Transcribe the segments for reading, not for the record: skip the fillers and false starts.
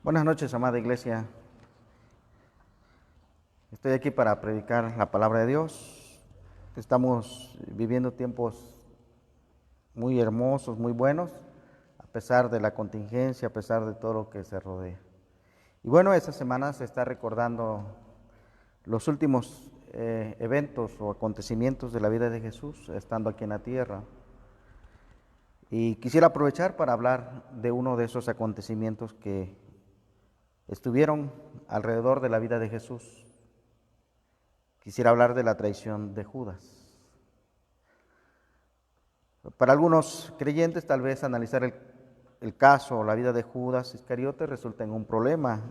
Buenas noches, amada iglesia. Estoy aquí para predicar la palabra de Dios. Estamos viviendo tiempos muy hermosos, muy buenos, a pesar de la contingencia, a pesar de todo lo que se rodea. Y bueno, esta semana se está recordando los últimos eventos o acontecimientos de la vida de Jesús, estando aquí en la tierra. Y quisiera aprovechar para hablar de uno de esos acontecimientos que estuvieron alrededor de la vida de Jesús. Quisiera hablar de la traición de Judas. Para algunos creyentes, tal vez analizar el caso o la vida de Judas Iscariote resulta en un problema,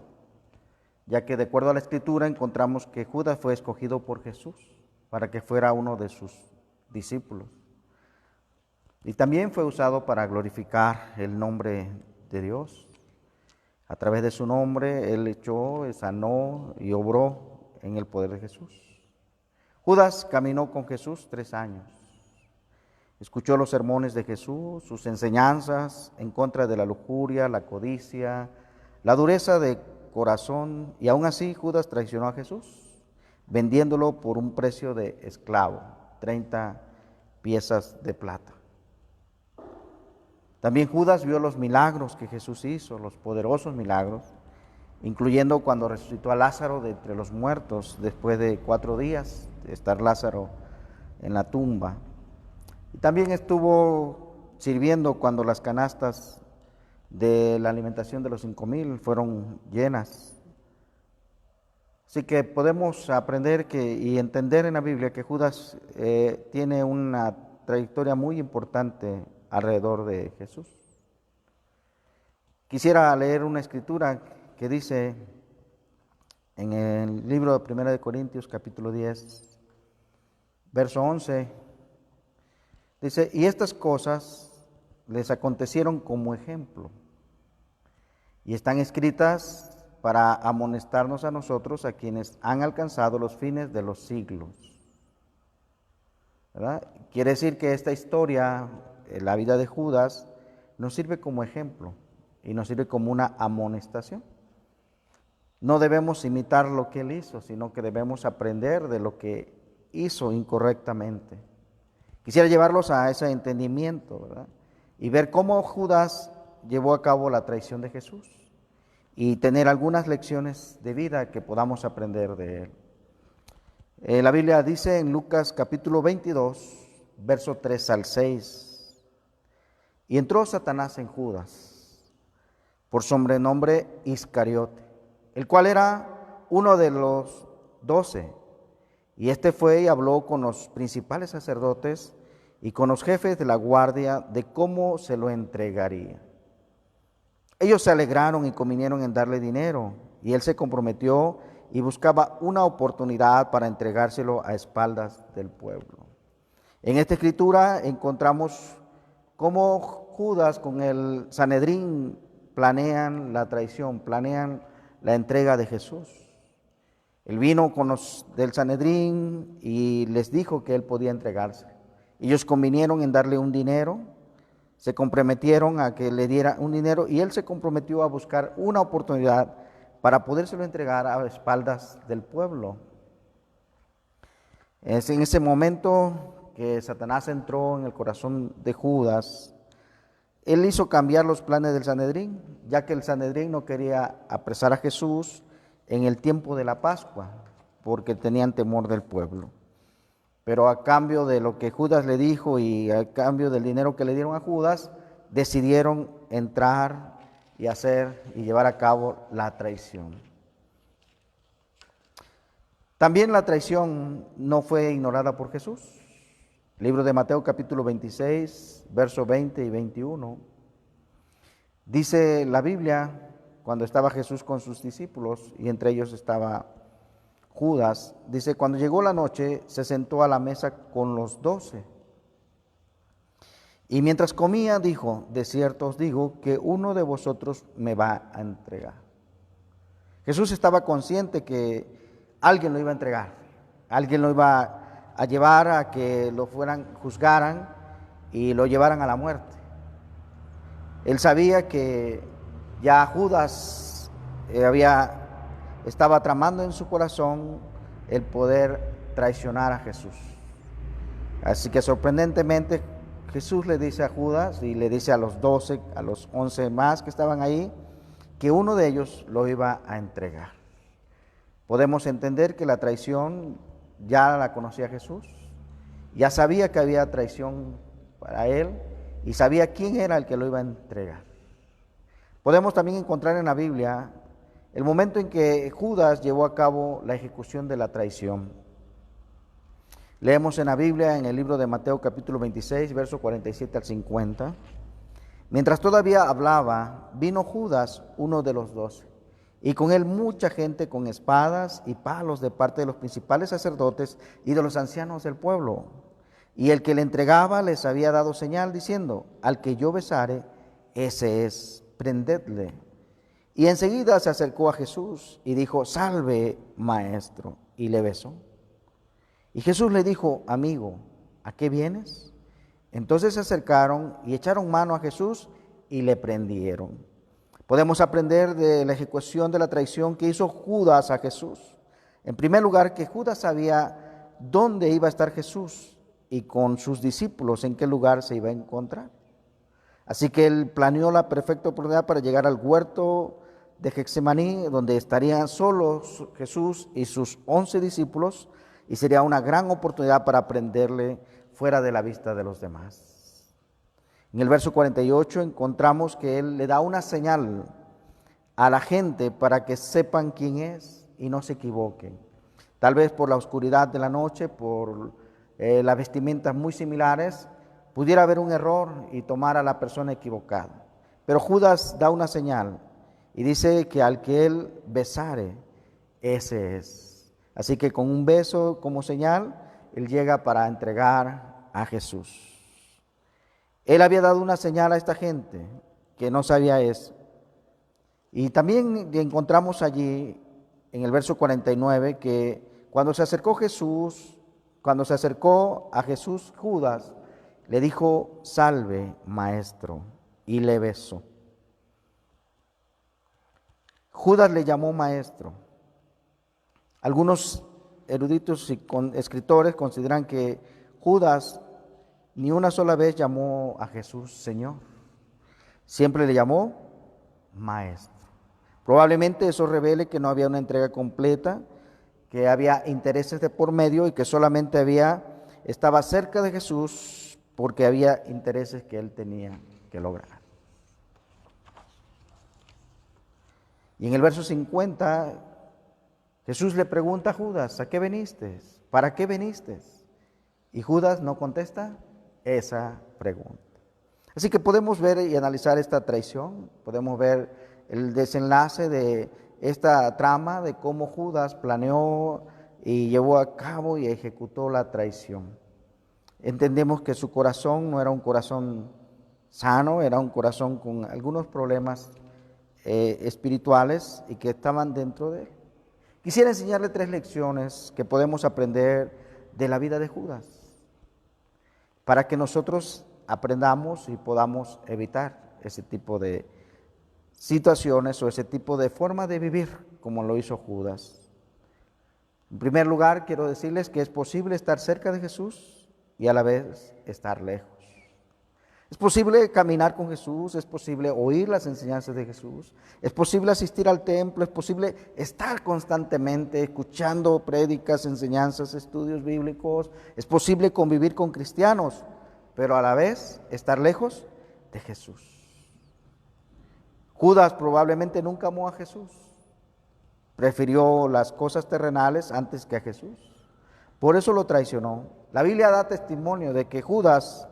ya que de acuerdo a la Escritura encontramos que Judas fue escogido por Jesús para que fuera uno de sus discípulos. Y también fue usado para glorificar el nombre de Dios. A través de su nombre, él echó, sanó y obró en el poder de Jesús. Judas caminó con Jesús 3 años. Escuchó los sermones de Jesús, sus enseñanzas en contra de la lujuria, la codicia, la dureza de corazón, y aún así Judas traicionó a Jesús, vendiéndolo por un precio de esclavo, 30 piezas de plata. También Judas vio los milagros que Jesús hizo, los poderosos milagros, incluyendo cuando resucitó a Lázaro de entre los muertos, después de 4 días de estar Lázaro en la tumba. Y también estuvo sirviendo cuando las canastas de la alimentación de los 5,000 fueron llenas. Así que podemos aprender y entender en la Biblia que Judas tiene una trayectoria muy importante alrededor de Jesús. Quisiera leer una escritura que dice en el libro de 1 de Corintios, capítulo 10, verso 11, dice: y estas cosas les acontecieron como ejemplo, y están escritas para amonestarnos a nosotros, a quienes han alcanzado los fines de los siglos. ¿Verdad? Quiere decir que esta historia, la vida de Judas, nos sirve como ejemplo y nos sirve como una amonestación. No debemos imitar lo que él hizo, sino que debemos aprender de lo que hizo incorrectamente. Quisiera llevarlos a ese entendimiento, ¿verdad? Y ver cómo Judas llevó a cabo la traición de Jesús y tener algunas lecciones de vida que podamos aprender de él. La Biblia dice en Lucas capítulo 22, verso 3 al 6, y entró Satanás en Judas, por sobrenombre Iscariote, el cual era uno de los 12. Y este fue y habló con los principales sacerdotes y con los jefes de la guardia de cómo se lo entregaría. Ellos se alegraron y convinieron en darle dinero, y él se comprometió y buscaba una oportunidad para entregárselo a espaldas del pueblo. En esta escritura encontramos cómo Judas con el Sanedrín planean la traición, planean la entrega de Jesús. Él vino con los del Sanedrín y les dijo que él podía entregarse. Ellos convinieron en darle un dinero, se comprometieron a que le diera un dinero, y él se comprometió a buscar una oportunidad para podérselo entregar a espaldas del pueblo. Es en ese momento que Satanás entró en el corazón de Judas. Él hizo cambiar los planes del Sanedrín, ya que el Sanedrín no quería apresar a Jesús en el tiempo de la Pascua, porque tenían temor del pueblo. Pero a cambio de lo que Judas le dijo y a cambio del dinero que le dieron a Judas, decidieron entrar y hacer y llevar a cabo la traición. También la traición no fue ignorada por Jesús. Libro de Mateo capítulo 26, versos 20 y 21. Dice la Biblia, cuando estaba Jesús con sus discípulos y entre ellos estaba Judas, dice: cuando llegó la noche, se sentó a la mesa con los 12. Y mientras comía, dijo: de cierto os digo que uno de vosotros me va a entregar. Jesús estaba consciente que alguien lo iba a entregar, alguien lo iba a llevar a que lo juzgaran y lo llevaran a la muerte. Él sabía que ya Judas estaba tramando en su corazón el poder traicionar a Jesús. Así que sorprendentemente Jesús le dice a Judas y le dice a los 12, a los 11 más que estaban ahí, que uno de ellos lo iba a entregar. Podemos entender que la traición ya la conocía Jesús, ya sabía que había traición para él y sabía quién era el que lo iba a entregar. Podemos también encontrar en la Biblia el momento en que Judas llevó a cabo la ejecución de la traición. Leemos en la Biblia, en el libro de Mateo capítulo 26, verso 47 al 50. Mientras todavía hablaba, vino Judas, uno de los 12, y con él mucha gente con espadas y palos de parte de los principales sacerdotes y de los ancianos del pueblo. Y el que le entregaba les había dado señal diciendo: al que yo besare, ese es, prendedle. Y enseguida se acercó a Jesús y dijo: salve, maestro, y le besó. Y Jesús le dijo: amigo, ¿a qué vienes? Entonces se acercaron y echaron mano a Jesús y le prendieron. Podemos aprender de la ejecución de la traición que hizo Judas a Jesús. En primer lugar, que Judas sabía dónde iba a estar Jesús y con sus discípulos en qué lugar se iba a encontrar. Así que él planeó la perfecta oportunidad para llegar al huerto de Getsemaní, donde estarían solos Jesús y sus 11 discípulos, y sería una gran oportunidad para prenderle fuera de la vista de los demás. En el verso 48 encontramos que él le da una señal a la gente para que sepan quién es y no se equivoquen. Tal vez por la oscuridad de la noche, por las vestimentas muy similares, pudiera haber un error y tomar a la persona equivocada. Pero Judas da una señal y dice que al que él besare, ese es. Así que con un beso como señal, él llega para entregar a Jesús. Él había dado una señal a esta gente que no sabía eso. Y también encontramos allí en el verso 49 que cuando se acercó a Jesús Judas, le dijo: salve, maestro, y le besó. Judas le llamó maestro. Algunos eruditos y escritores consideran que Judas ni una sola vez llamó a Jesús Señor. Siempre le llamó maestro. Probablemente eso revele que no había una entrega completa, que había intereses de por medio y que solamente estaba cerca de Jesús porque había intereses que él tenía que lograr. Y en el verso 50, Jesús le pregunta a Judas: ¿a qué veniste? ¿Para qué veniste? Y Judas no contesta esa pregunta. Así que podemos ver y analizar esta traición, podemos ver el desenlace de esta trama, de cómo Judas planeó y llevó a cabo y ejecutó la traición. Entendemos que su corazón no era un corazón sano, era un corazón con algunos problemas espirituales y que estaban dentro de él. Quisiera enseñarle 3 lecciones que podemos aprender de la vida de Judas, para que nosotros aprendamos y podamos evitar ese tipo de situaciones o ese tipo de forma de vivir como lo hizo Judas. En primer lugar, quiero decirles que es posible estar cerca de Jesús y a la vez estar lejos. Es posible caminar con Jesús, es posible oír las enseñanzas de Jesús, es posible asistir al templo, es posible estar constantemente escuchando prédicas, enseñanzas, estudios bíblicos, es posible convivir con cristianos, pero a la vez estar lejos de Jesús. Judas probablemente nunca amó a Jesús, prefirió las cosas terrenales antes que a Jesús, por eso lo traicionó. La Biblia da testimonio de que Judas,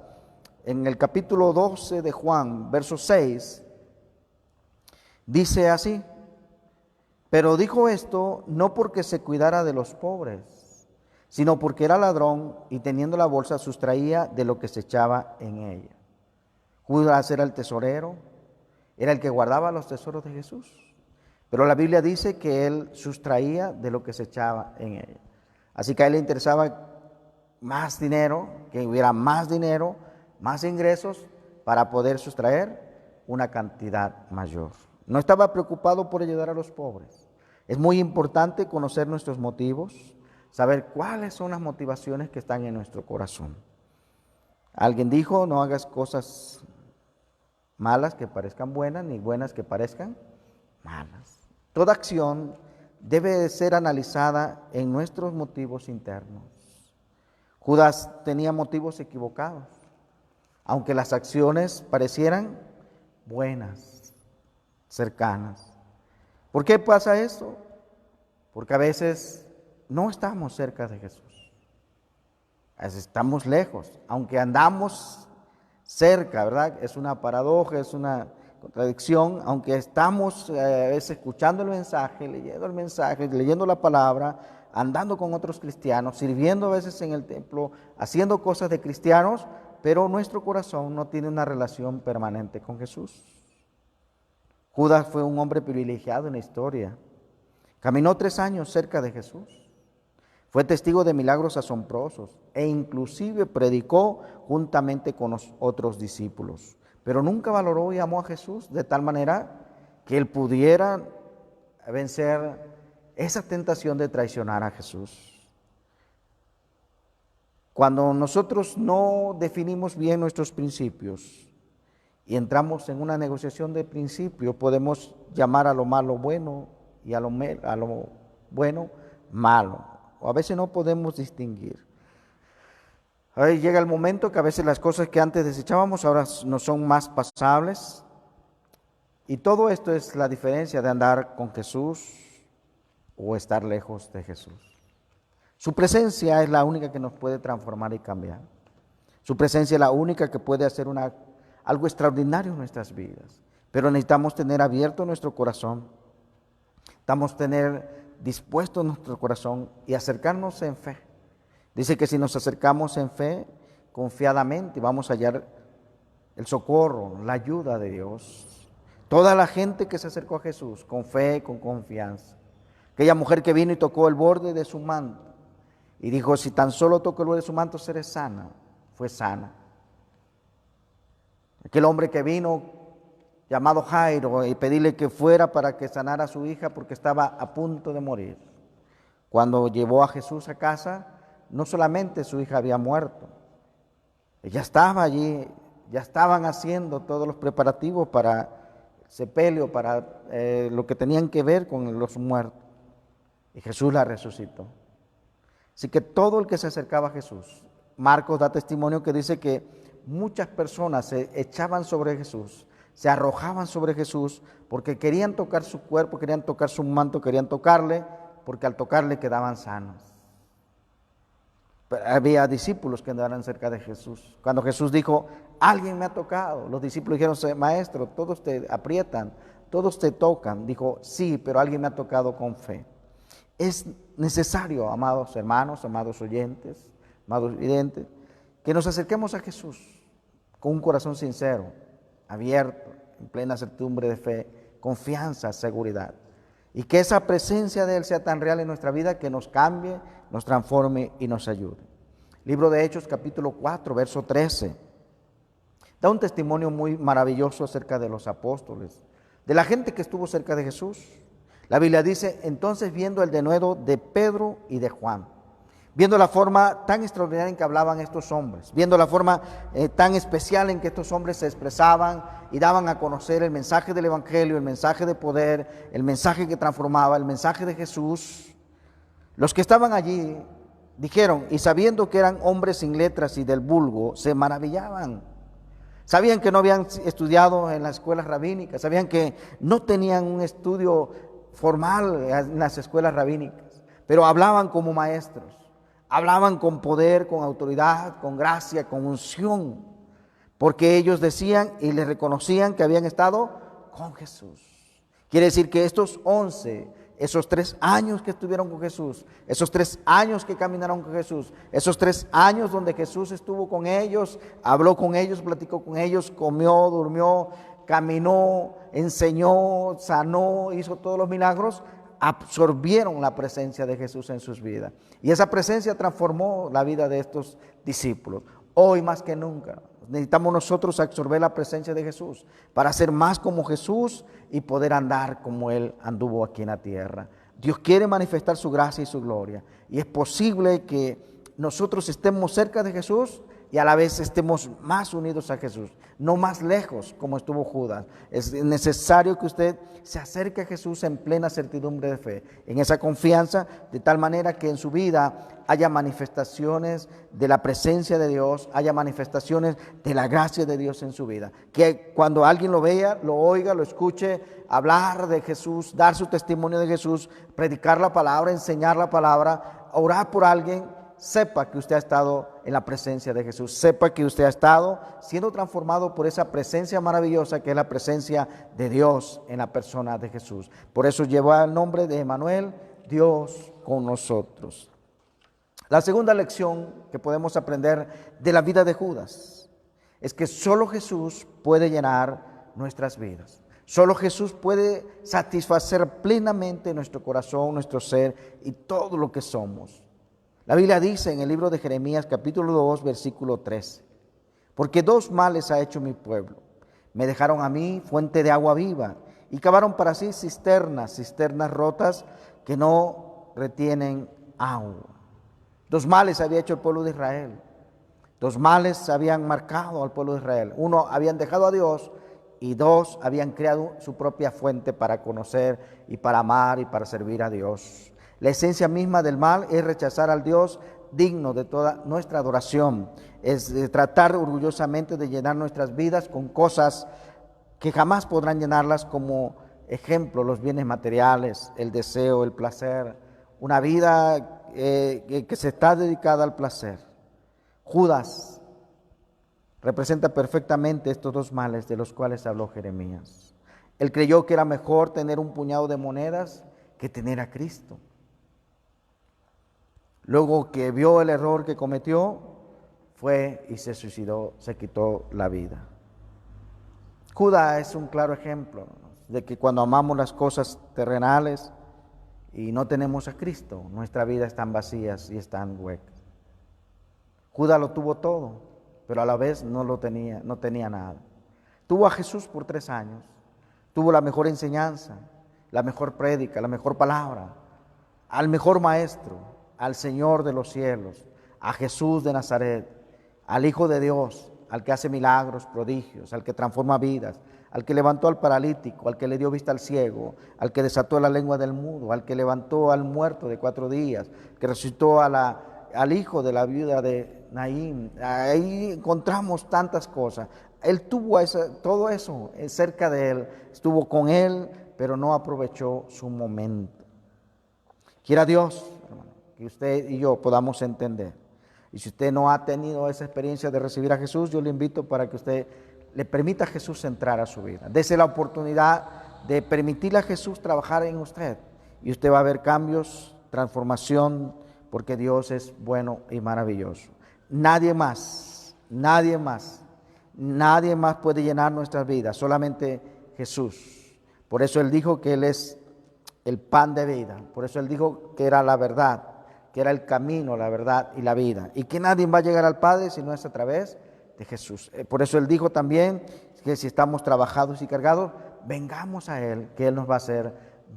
en el capítulo 12 de Juan, verso 6, dice así: pero dijo esto no porque se cuidara de los pobres, sino porque era ladrón y teniendo la bolsa sustraía de lo que se echaba en ella. Judas era el tesorero, era el que guardaba los tesoros de Jesús, pero la Biblia dice que él sustraía de lo que se echaba en ella. Así que a él le interesaba más dinero, que hubiera más dinero, más ingresos para poder sustraer una cantidad mayor. No estaba preocupado por ayudar a los pobres. Es muy importante conocer nuestros motivos, saber cuáles son las motivaciones que están en nuestro corazón. Alguien dijo, no hagas cosas malas que parezcan buenas, ni buenas que parezcan malas. Toda acción debe ser analizada en nuestros motivos internos. Judas tenía motivos equivocados, aunque las acciones parecieran buenas, cercanas. ¿Por qué pasa esto? Porque a veces no estamos cerca de Jesús. A veces estamos lejos, aunque andamos cerca, ¿verdad? Es una paradoja, es una contradicción, aunque estamos a veces escuchando el mensaje, leyendo la palabra, andando con otros cristianos, sirviendo a veces en el templo, haciendo cosas de cristianos, pero nuestro corazón no tiene una relación permanente con Jesús. Judas fue un hombre privilegiado en la historia. Caminó 3 años cerca de Jesús. Fue testigo de milagros asombrosos e inclusive predicó juntamente con los otros discípulos. Pero nunca valoró y amó a Jesús de tal manera que él pudiera vencer esa tentación de traicionar a Jesús. Cuando nosotros no definimos bien nuestros principios y entramos en una negociación de principios, podemos llamar a lo malo bueno y a lo bueno malo. O a veces no podemos distinguir. Ahí llega el momento que a veces las cosas que antes desechábamos ahora no son más pasables. Y todo esto es la diferencia de andar con Jesús o estar lejos de Jesús. Su presencia es la única que nos puede transformar y cambiar. Su presencia es la única que puede hacer algo extraordinario en nuestras vidas. Pero necesitamos tener abierto nuestro corazón. Necesitamos tener dispuesto nuestro corazón y acercarnos en fe. Dice que si nos acercamos en fe, confiadamente, vamos a hallar el socorro, la ayuda de Dios. Toda la gente que se acercó a Jesús con fe, con confianza. Aquella mujer que vino y tocó el borde de su manto y dijo, si tan solo toco el borde de su manto seré sana, fue sana. Aquel hombre que vino llamado Jairo y pedirle que fuera para que sanara a su hija porque estaba a punto de morir. Cuando llevó a Jesús a casa, no solamente su hija había muerto, ella estaba allí, ya estaban haciendo todos los preparativos para el sepelio, para lo que tenían que ver con los muertos. Y Jesús la resucitó. Así que todo el que se acercaba a Jesús, Marcos da testimonio que dice que muchas personas se echaban sobre Jesús, se arrojaban sobre Jesús porque querían tocar su cuerpo, querían tocar su manto, querían tocarle, porque al tocarle quedaban sanos. Pero había discípulos que andaban cerca de Jesús. Cuando Jesús dijo, alguien me ha tocado, los discípulos dijeron, maestro, todos te aprietan, todos te tocan. Dijo, sí, pero alguien me ha tocado con fe. Es necesario, amados hermanos, amados oyentes, amados videntes, que nos acerquemos a Jesús con un corazón sincero, abierto, en plena certidumbre de fe, confianza, seguridad. Y que esa presencia de Él sea tan real en nuestra vida que nos cambie, nos transforme y nos ayude. Libro de Hechos, capítulo 4, verso 13. Da un testimonio muy maravilloso acerca de los apóstoles, de la gente que estuvo cerca de Jesús. La Biblia dice, entonces viendo el denuedo de Pedro y de Juan, viendo la forma tan extraordinaria en que hablaban estos hombres, viendo la forma tan especial en que estos hombres se expresaban y daban a conocer el mensaje del Evangelio, el mensaje de poder, el mensaje que transformaba, el mensaje de Jesús, los que estaban allí dijeron, y sabiendo que eran hombres sin letras y del vulgo, se maravillaban. Sabían que no habían estudiado en las escuelas rabínicas, sabían que no tenían un estudio formal en las escuelas rabínicas, pero hablaban como maestros, hablaban con poder, con autoridad, con gracia, con unción, porque ellos decían y les reconocían que habían estado con Jesús. Quiere decir que estos 11, esos 3 años que estuvieron con Jesús, esos 3 años que caminaron con Jesús, esos 3 años donde Jesús estuvo con ellos, habló con ellos, platicó con ellos, comió, durmió, caminó, enseñó, sanó, hizo todos los milagros, absorbieron la presencia de Jesús en sus vidas. Y esa presencia transformó la vida de estos discípulos. Hoy más que nunca Necesitamos nosotros absorber la presencia de Jesús para ser más como Jesús y poder andar como Él anduvo aquí en la tierra. Dios quiere manifestar su gracia y su gloria. Y es posible que nosotros estemos cerca de Jesús y a la vez estemos más unidos a Jesús, no más lejos como estuvo Judas. Es necesario que usted se acerque a Jesús en plena certidumbre de fe, en esa confianza, de tal manera que en su vida haya manifestaciones de la presencia de Dios, haya manifestaciones de la gracia de Dios en su vida. Que cuando alguien lo vea, lo oiga, lo escuche, hablar de Jesús, dar su testimonio de Jesús, predicar la palabra, enseñar la palabra, orar por alguien, sepa que usted ha estado en la presencia de Jesús, sepa que usted ha estado siendo transformado por esa presencia maravillosa que es la presencia de Dios en la persona de Jesús. Por eso lleva el nombre de Emmanuel, Dios con nosotros. La segunda lección que podemos aprender de la vida de Judas es que solo Jesús puede llenar nuestras vidas. Solo Jesús puede satisfacer plenamente nuestro corazón, nuestro ser y todo lo que somos. La Biblia dice en el libro de Jeremías capítulo 2 versículo 13, porque dos males ha hecho mi pueblo. Me dejaron a mí fuente de agua viva y cavaron para sí cisternas rotas que no retienen agua. Dos males había hecho el pueblo de Israel. Dos males habían marcado al pueblo de Israel. Uno, habían dejado a Dios, y dos, habían creado su propia fuente para conocer y para amar y para servir a Dios. La esencia misma del mal es rechazar al Dios digno de toda nuestra adoración. Es de tratar orgullosamente de llenar nuestras vidas con cosas que jamás podrán llenarlas, como ejemplo, los bienes materiales, el deseo, el placer, una vida que se está dedicada al placer. Judas representa perfectamente estos dos males de los cuales habló Jeremías. Él creyó que era mejor tener un puñado de monedas que tener a Cristo. Luego que vio el error que cometió, fue y se suicidó, se quitó la vida. Judas es un claro ejemplo de que cuando amamos las cosas terrenales y no tenemos a Cristo, nuestras vidas están vacías y están huecas. Judas lo tuvo todo, pero a la vez no tenía nada. Tuvo a Jesús por 3 años, tuvo la mejor enseñanza, la mejor prédica, la mejor palabra, al mejor maestro, al Señor de los cielos, a Jesús de Nazaret, al Hijo de Dios, al que hace milagros, prodigios, al que transforma vidas, al que levantó al paralítico, al que le dio vista al ciego, al que desató la lengua del mudo, al que levantó al muerto de 4 días, que resucitó al hijo de la viuda de Naín. Ahí encontramos tantas cosas. Él tuvo todo eso cerca de él, estuvo con él, pero no aprovechó su momento. Quiera Dios, hermano, que usted y yo podamos entender. Y si usted no ha tenido esa experiencia de recibir a Jesús, yo le invito para que usted le permita a Jesús entrar a su vida. Dese la oportunidad de permitirle a Jesús trabajar en usted. Y usted va a ver cambios, transformación, porque Dios es bueno y maravilloso. Nadie más puede llenar nuestras vidas, solamente Jesús. Por eso Él dijo que Él es el pan de vida. Por eso Él dijo que era la verdad, que era el camino, la verdad y la vida. Y que nadie va a llegar al Padre si no es a través de Jesús. Por eso Él dijo también que si estamos trabajados y cargados, vengamos a Él, que Él nos va a hacer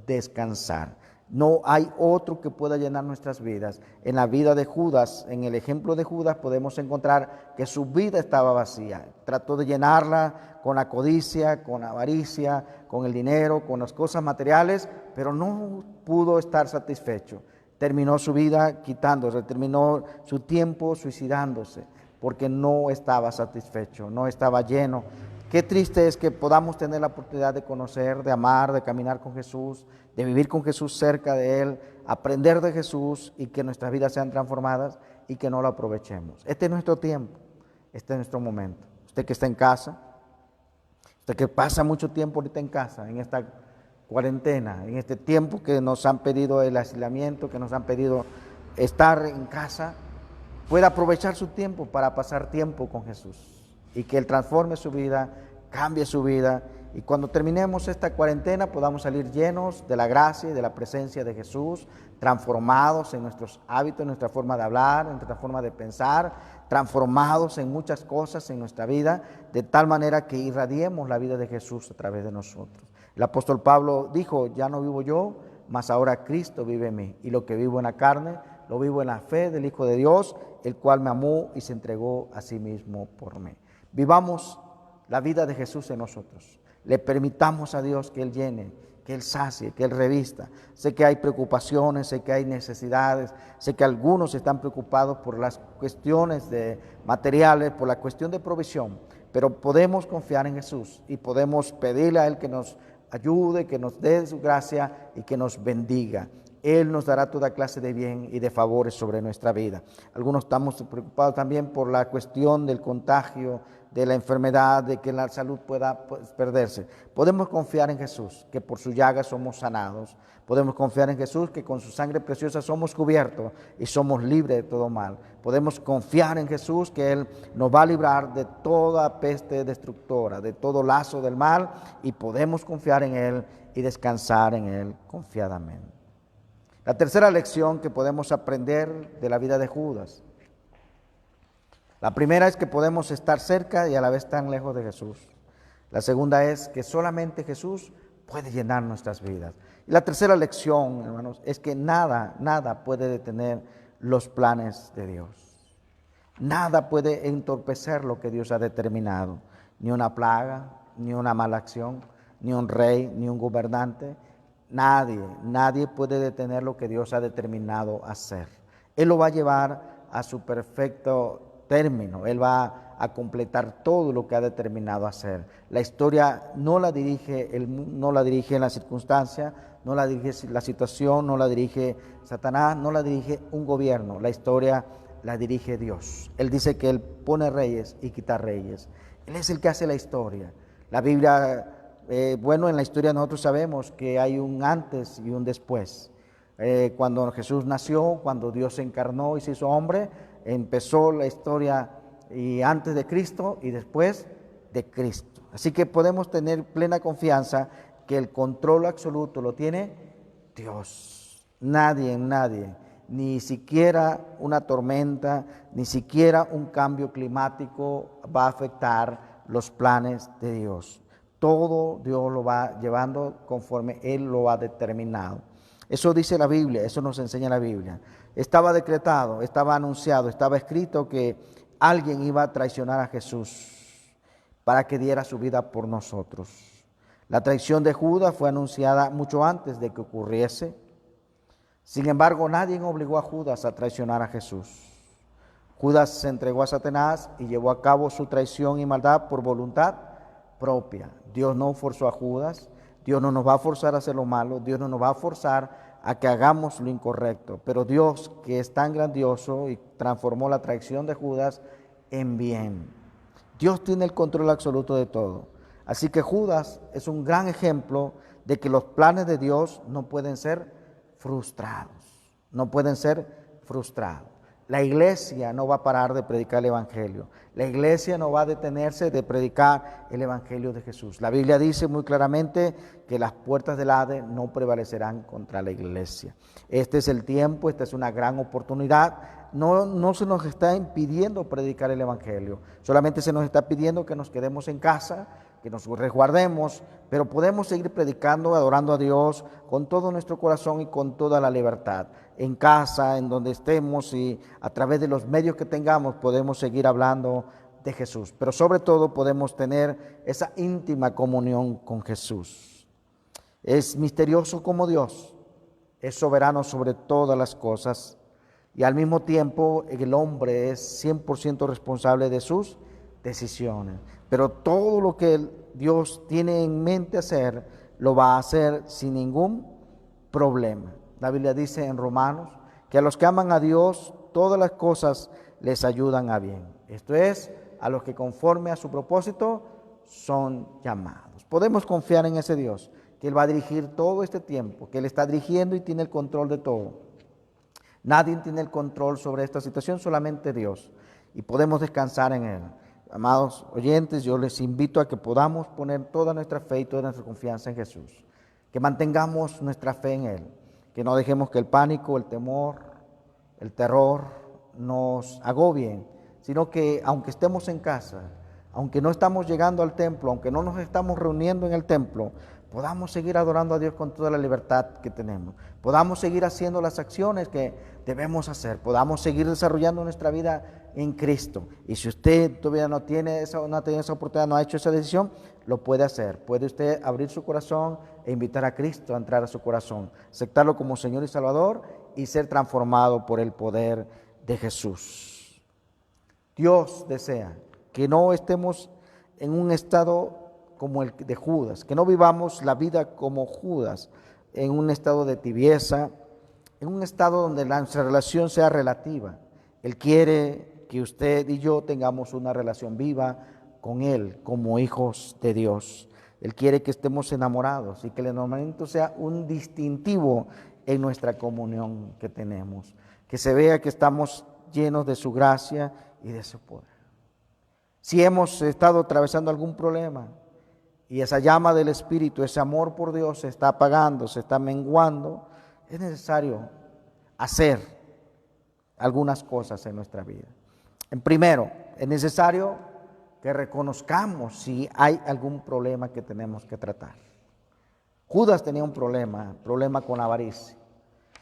descansar. No hay otro que pueda llenar nuestras vidas. En la vida de Judas, en el ejemplo de Judas, podemos encontrar que su vida estaba vacía. Trató de llenarla con la codicia, con la avaricia, con el dinero, con las cosas materiales, pero no pudo estar satisfecho. Terminó su vida quitándose, terminó su tiempo suicidándose, porque no estaba satisfecho, no estaba lleno. Qué triste es que podamos tener la oportunidad de conocer, de amar, de caminar con Jesús, de vivir con Jesús cerca de Él, aprender de Jesús y que nuestras vidas sean transformadas y que no lo aprovechemos. Este es nuestro tiempo, este es nuestro momento. Usted que está en casa, usted que pasa mucho tiempo ahorita en casa, en esta cuarentena, en este tiempo que nos han pedido el aislamiento, que nos han pedido estar en casa, pueda aprovechar su tiempo para pasar tiempo con Jesús y que Él transforme su vida, cambie su vida y cuando terminemos esta cuarentena podamos salir llenos de la gracia y de la presencia de Jesús, transformados en nuestros hábitos, en nuestra forma de hablar, en nuestra forma de pensar, transformados en muchas cosas en nuestra vida, de tal manera que irradiemos la vida de Jesús a través de nosotros. El apóstol Pablo dijo: ya no vivo yo, mas ahora Cristo vive en mí, y lo que vivo en la carne, lo vivo en la fe del Hijo de Dios, el cual me amó y se entregó a sí mismo por mí. Vivamos la vida de Jesús en nosotros. Le permitamos a Dios que Él llene, que Él sacie, que Él revista. Sé que hay preocupaciones, sé que hay necesidades, sé que algunos están preocupados por las cuestiones de materiales, por la cuestión de provisión, pero podemos confiar en Jesús y podemos pedirle a Él que nos ayude, que nos dé su gracia y que nos bendiga. Él nos dará toda clase de bien y de favores sobre nuestra vida. Algunos estamos preocupados también por la cuestión del contagio, de la enfermedad, de que la salud pueda perderse. Podemos confiar en Jesús, que por su llaga somos sanados. Podemos confiar en Jesús, que con su sangre preciosa somos cubiertos y somos libres de todo mal. Podemos confiar en Jesús, que Él nos va a librar de toda peste destructora, de todo lazo del mal, y podemos confiar en Él y descansar en Él confiadamente. La tercera lección que podemos aprender de la vida de Judas. La primera es que podemos estar cerca y a la vez tan lejos de Jesús. La segunda es que solamente Jesús puede llenar nuestras vidas. Y la tercera lección, hermanos, es que nada puede detener los planes de Dios. Nada puede entorpecer lo que Dios ha determinado. Ni una plaga, ni una mala acción, ni un rey, ni un gobernante. Nadie puede detener lo que Dios ha determinado hacer. Él lo va a llevar a su perfecto término. Él va a completar todo lo que ha determinado hacer. La historia no la dirige la circunstancia, no la dirige la situación, no la dirige Satanás, no la dirige un gobierno. La historia la dirige Dios. Él dice que Él pone reyes y quita reyes. Él es el que hace la historia. La Biblia, en la historia nosotros sabemos que hay un antes y un después. Cuando Jesús nació, cuando Dios se encarnó y se hizo hombre, empezó la historia y antes de Cristo y después de Cristo. Así que podemos tener plena confianza que el control absoluto lo tiene Dios. Nadie, ni siquiera una tormenta, ni siquiera un cambio climático va a afectar los planes de Dios. Todo Dios lo va llevando conforme Él lo ha determinado. Eso dice la Biblia, eso nos enseña la Biblia. Estaba decretado, estaba anunciado, estaba escrito que alguien iba a traicionar a Jesús para que diera su vida por nosotros. La traición de Judas fue anunciada mucho antes de que ocurriese. Sin embargo, nadie obligó a Judas a traicionar a Jesús. Judas se entregó a Satanás y llevó a cabo su traición y maldad por voluntad propia. Dios no forzó a Judas, Dios no nos va a forzar a hacer lo malo, Dios no nos va a forzar a que hagamos lo incorrecto, pero Dios, que es tan grandioso y transformó la traición de Judas en bien. Dios tiene el control absoluto de todo. Así que Judas es un gran ejemplo de que los planes de Dios no pueden ser frustrados, La iglesia no va a parar de predicar el Evangelio. La iglesia no va a detenerse de predicar el Evangelio de Jesús. La Biblia dice muy claramente que las puertas del Hades no prevalecerán contra la iglesia. Este es el tiempo, esta es una gran oportunidad. No se nos está impidiendo predicar el Evangelio. Solamente se nos está pidiendo que nos quedemos en casa, que nos resguardemos, pero podemos seguir predicando, adorando a Dios con todo nuestro corazón y con toda la libertad. En casa, en donde estemos y a través de los medios que tengamos podemos seguir hablando de Jesús. Pero sobre todo podemos tener esa íntima comunión con Jesús. Es misterioso como Dios, es soberano sobre todas las cosas y al mismo tiempo el hombre es 100% responsable de sus decisiones. Pero todo lo que Dios tiene en mente hacer, lo va a hacer sin ningún problema. La Biblia dice en Romanos que a los que aman a Dios, todas las cosas les ayudan a bien. Esto es, a los que conforme a su propósito son llamados. Podemos confiar en ese Dios, que Él va a dirigir todo este tiempo, que Él está dirigiendo y tiene el control de todo. Nadie tiene el control sobre esta situación, solamente Dios. Y podemos descansar en Él. amados oyentes, yo les invito a que podamos poner toda nuestra fe y toda nuestra confianza en Jesús, que mantengamos nuestra fe en Él, que no dejemos que el pánico, el temor, el terror nos agobien, sino que aunque estemos en casa, aunque no estamos llegando al templo, aunque no nos estamos reuniendo en el templo, podamos seguir adorando a Dios con toda la libertad que tenemos, podamos seguir haciendo las acciones que debemos hacer, podamos seguir desarrollando nuestra vida en Cristo. Y si usted todavía no ha tenido esa oportunidad, no ha hecho esa decisión, lo puede hacer. Puede usted abrir su corazón e invitar a Cristo a entrar a su corazón, aceptarlo como Señor y Salvador y ser transformado por el poder de Jesús. Dios desea que no estemos en un estado como el de Judas, que no vivamos la vida como Judas, en un estado de tibieza, en un estado donde nuestra relación sea relativa. Él quiere que usted y yo tengamos una relación viva con Él como hijos de Dios. Él quiere que estemos enamorados y que el enamoramiento sea un distintivo en nuestra comunión que tenemos, que se vea que estamos llenos de su gracia y de su poder. Si hemos estado atravesando algún problema y esa llama del Espíritu, ese amor por Dios se está apagando, se está menguando, es necesario hacer algunas cosas en nuestra vida. En primero, es necesario que reconozcamos si hay algún problema que tenemos que tratar. Judas tenía un problema con la avaricia,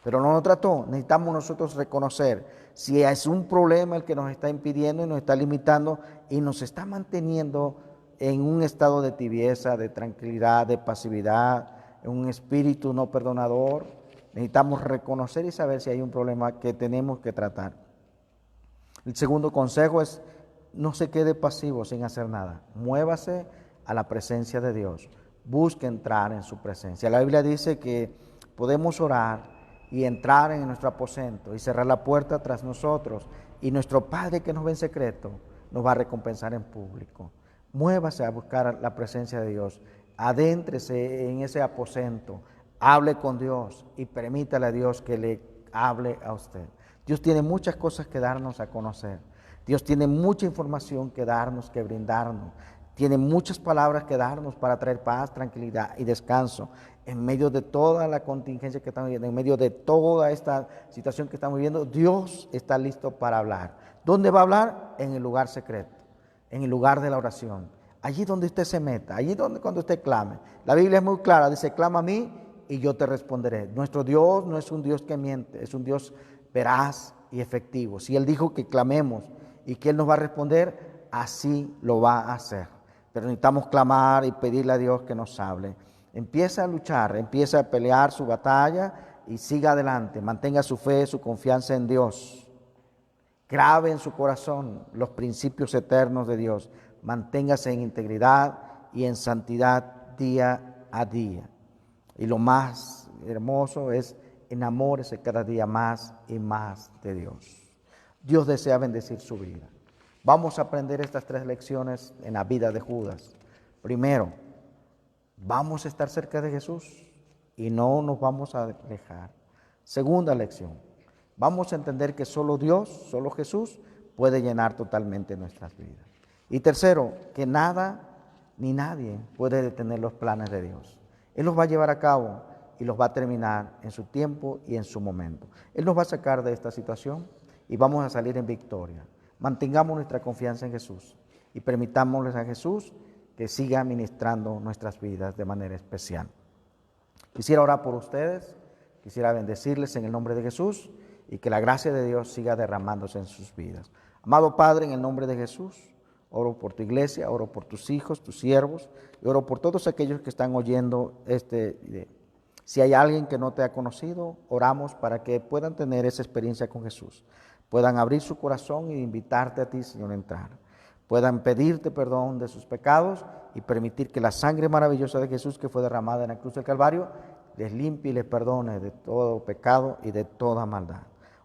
pero no lo trató. Necesitamos nosotros reconocer si es un problema el que nos está impidiendo y nos está limitando y nos está manteniendo en un estado de tibieza, de tranquilidad, de pasividad, en un espíritu no perdonador. Necesitamos reconocer y saber si hay un problema que tenemos que tratar. El segundo consejo es: no se quede pasivo sin hacer nada. Muévase a la presencia de Dios. Busque entrar en su presencia. La Biblia dice que podemos orar y entrar en nuestro aposento y cerrar la puerta tras nosotros, y nuestro Padre que nos ve en secreto nos va a recompensar en público. Muévase a buscar la presencia de Dios. Adéntrese en ese aposento. Hable con Dios y permítale a Dios que le hable a usted. Dios tiene muchas cosas que darnos a conocer. Dios tiene mucha información que darnos, que brindarnos. Tiene muchas palabras que darnos para traer paz, tranquilidad y descanso en medio de toda la contingencia que estamos viviendo, en medio de toda esta situación que estamos viviendo. Dios está listo para hablar. ¿Dónde va a hablar? En el lugar secreto, en el lugar de la oración. Allí donde usted se meta, allí donde cuando usted clame. La Biblia es muy clara, dice: clama a mí y yo te responderé. Nuestro Dios no es un Dios que miente, es un Dios veraz y efectivo. Si Él dijo que clamemos y que Él nos va a responder, así lo va a hacer. Pero necesitamos clamar y pedirle a Dios que nos hable. Empieza a luchar, empieza a pelear su batalla y siga adelante. Mantenga su fe, su confianza en Dios. Grabe en su corazón los principios eternos de Dios. Manténgase en integridad y en santidad día a día. Y lo más hermoso es: enamórese cada día más y más de Dios. Dios desea bendecir su vida. Vamos a aprender estas 3 lecciones en la vida de Judas. Primero, vamos a estar cerca de Jesús y no nos vamos a alejar. Segunda lección, vamos a entender que solo Dios, solo Jesús puede llenar totalmente nuestras vidas. Y tercero, que nada ni nadie puede detener los planes de Dios. Él los va a llevar a cabo y los va a terminar en su tiempo y en su momento. Él nos va a sacar de esta situación y vamos a salir en victoria. Mantengamos nuestra confianza en Jesús y permitámosle a Jesús que siga ministrando nuestras vidas de manera especial. Quisiera orar por ustedes, quisiera bendecirles en el nombre de Jesús y que la gracia de Dios siga derramándose en sus vidas. Amado Padre, en el nombre de Jesús, oro por tu iglesia, oro por tus hijos, tus siervos, y oro por todos aquellos que están oyendo este video. Si hay alguien que no te ha conocido, oramos para que puedan tener esa experiencia con Jesús, puedan abrir su corazón e invitarte a ti, Señor, a entrar, puedan pedirte perdón de sus pecados y permitir que la sangre maravillosa de Jesús que fue derramada en la cruz del Calvario les limpie y les perdone de todo pecado y de toda maldad.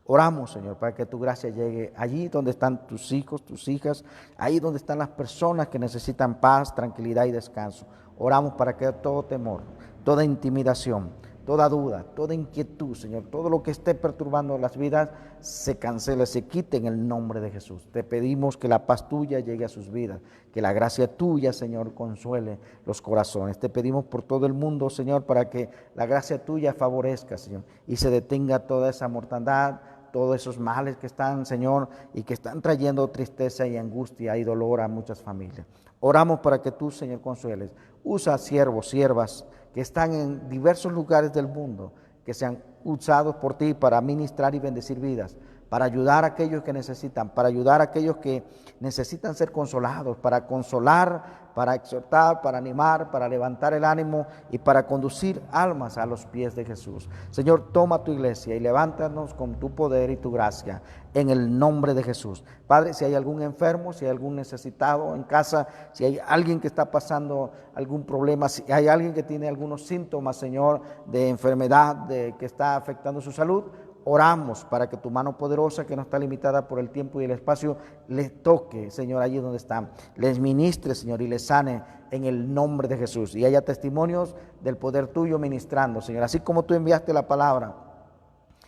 Oramos, Señor, para que tu gracia llegue allí donde están tus hijos, tus hijas, ahí donde están las personas que necesitan paz, tranquilidad y descanso. Oramos para que todo temor, toda intimidación, toda duda, toda inquietud, Señor, todo lo que esté perturbando las vidas, se cancele, se quite en el nombre de Jesús. Te pedimos que la paz tuya llegue a sus vidas, que la gracia tuya, Señor, consuele los corazones. Te pedimos por todo el mundo, Señor, para que la gracia tuya favorezca, Señor, y se detenga toda esa mortandad, todos esos males que están, Señor, y que están trayendo tristeza y angustia y dolor a muchas familias. Oramos para que tú, Señor, consueles. Usa siervos, siervas que están en diversos lugares del mundo, que sean usados por ti para ministrar y bendecir vidas, para ayudar a aquellos que necesitan, para ayudar a aquellos que necesitan ser consolados, para consolar, para exhortar, para animar, para levantar el ánimo y para conducir almas a los pies de Jesús. Señor, toma tu iglesia y levántanos con tu poder y tu gracia en el nombre de Jesús. Padre, si hay algún enfermo, si hay algún necesitado en casa, si hay alguien que está pasando algún problema, si hay alguien que tiene algunos síntomas, Señor, de enfermedad que está afectando su salud, oramos para que tu mano poderosa, que no está limitada por el tiempo y el espacio, les toque, Señor, allí donde están. Les ministre, Señor, y les sane en el nombre de Jesús. Y haya testimonios del poder tuyo ministrando, Señor. Así como tú enviaste la palabra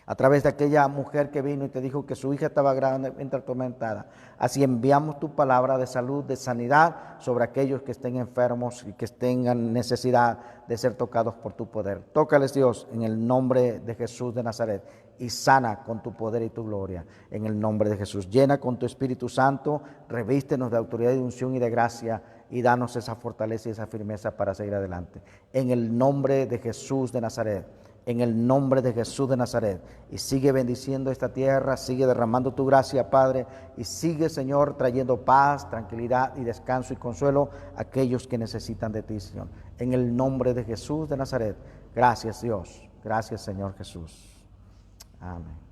a través de aquella mujer que vino y te dijo que su hija estaba gravemente atormentada. Así enviamos tu palabra de salud, de sanidad sobre aquellos que estén enfermos y que tengan necesidad de ser tocados por tu poder. Tócales, Dios, en el nombre de Jesús de Nazaret, y sana con tu poder y tu gloria en el nombre de Jesús. Llena con tu Espíritu Santo, revístenos de autoridad, de unción y de gracia, y danos esa fortaleza y esa firmeza para seguir adelante. En el nombre de Jesús de Nazaret. En el nombre de Jesús de Nazaret. Y sigue bendiciendo esta tierra, sigue derramando tu gracia, Padre, y sigue, Señor, trayendo paz, tranquilidad y descanso y consuelo a aquellos que necesitan de ti, Señor. En el nombre de Jesús de Nazaret. Gracias, Dios. Gracias, Señor Jesús. Amén.